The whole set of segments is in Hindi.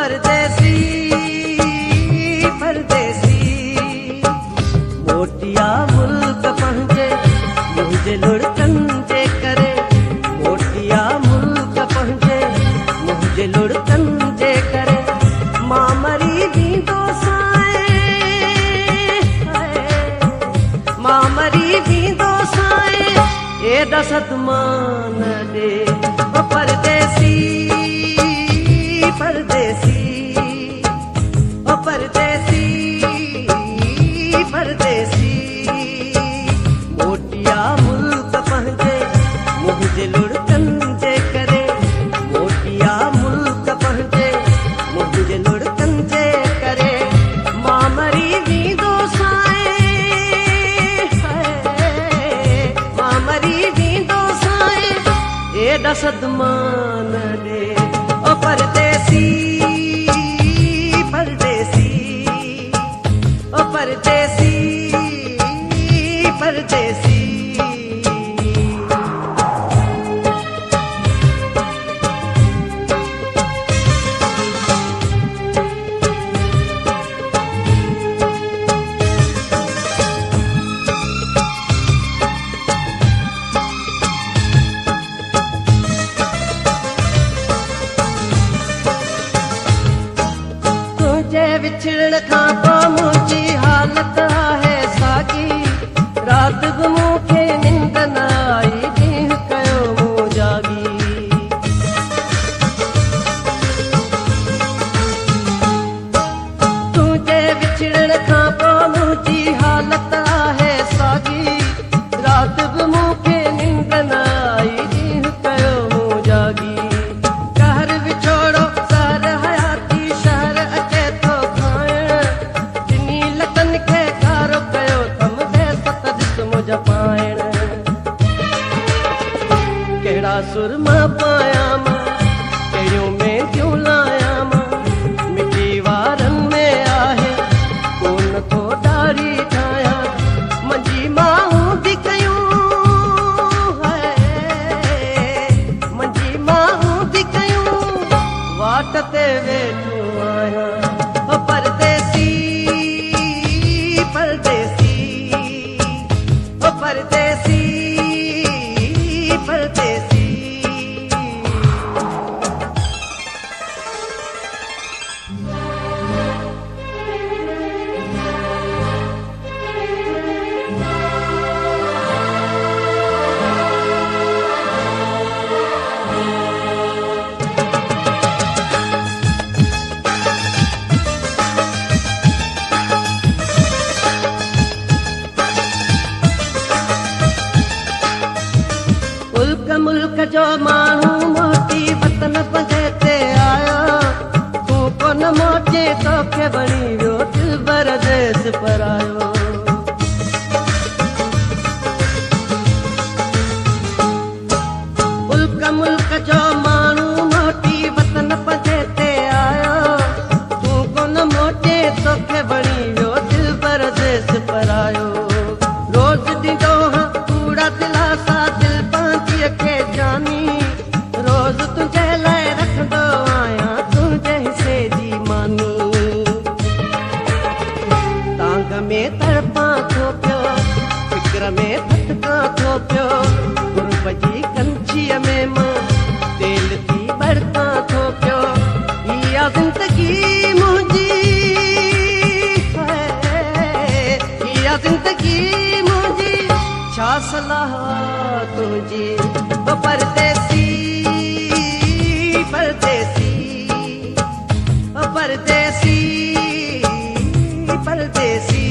परदेसी परदेसी मोटिया मुल्क पहुंचे मुझे लुढ़कन जे करे मोटिया मुल्क पहुंचे मुझे लुढ़कन जे करे मां मरी दींदो मां मरी दींदो साए एॾा सदमान ॾे ओ परदेसी परदेसी ओ परदेसी परदेसी मोटिया मुल्क पहुंचे मुझे लुढ़कन जे करे मोटिया मुल्क पहुंचे मुझे लुढ़कन जे करे मां मरी दींदो एॾा सदमान ॾे ओ परदेसी परदेसी ओ परदेसी परदेसी विछड़ण खां पोइ मुंहिंजी हालत आहे साॻी राति बि मूंखे निंड न आई ॾींहुं कयो मूं जागी तुंहिंजे विछड़ण खां पोइ मुंहिंजी हालत आहे साॻी राति बि मूंखे निंड न आई ॾींहुं कयो मूं जागी कहर विछोड़ो सर हयाती शहर अचे कहिड़ा सुरमा पाया मां कहिड़ियूं मेंदियूं लाया मां मिटी वारनि में आहे कोन थो डारी ठाहियां मुंहिंजी माऊं बि कयूं मुंहिंजी माऊं बि कयूं वाट ते वेठो आहियां ओ परदेसी परदेसी ओ परदेसी परदेसी मुल्क जो माण्हू मोटी वतन पंहिंजे ते आयो तूं कोन मोटे तोखे बणी वियो दिलबर देस परायो मुल्क जो माण्हू मोटी वतन पंहिंजे ते आयो तूं कोन मोटे तोखे बणी वियो दिलबर देस परायो रोज़ ॾींदो हां कूड़ा दिलासा दिल पंहिंजीअ खे जानी रोज़ तुंहिंजे लाइ रखंदो आहियां तुंहिंजे हिसे जी मानी टांग में तड़पां थो पियो फिक्र में भटकां थो पियो गुरूब जी कंछीअ में मां तेल थी बरतां थो पियो इहा ज़िंदगी मुंहिंजी इहा ज़िंदगी मुंहिंजी छा सलाह तुंहिंजी ओ परदेसी परदेसी ओ परदेसी परदेसी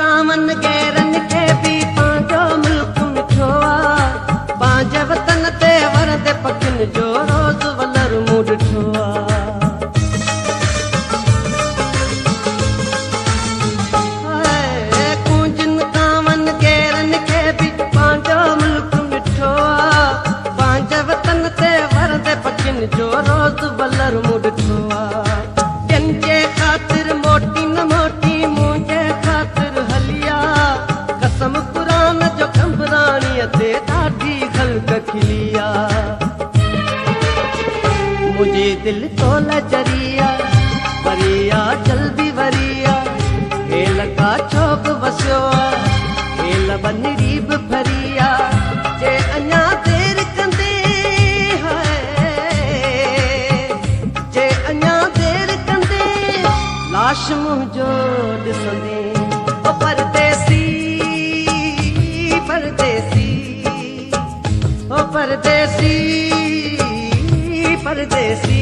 कामन गैरन के भी पंहिंजो मुल्क मिठो आहे पंहिंजे वतन ते वरंदे पखियुनि जो रोज़ वलर मूं ॾिठो आहे कुंजन कामन गैर दिल तोला जरिया वरिया जल्दी वरिया हेल का छोक वसियो हेल बनड़ी बि भरिया जे अञा देर कंदे जे अञा देर कंदे लाश मुंहिंजो ॾिसंदे ओ परदेसी परदेसी ओ परदेसी परदेसी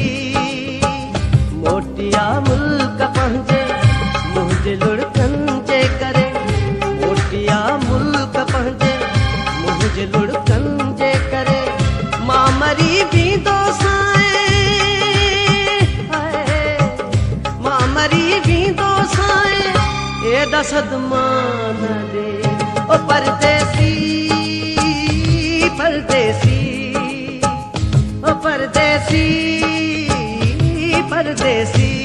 मोटिया मुल्क पंहिंजे मुंहिंजे लुड़कनि जे करे मोटिया मुल्क पंहिंजे मुंहिंजे लुड़कनि जे करे मां मरी वेंदो मां मरी वेंदो एॾा सदमा न ॾे ओ परदेसी परदेसी ओ परदेसी परदेसी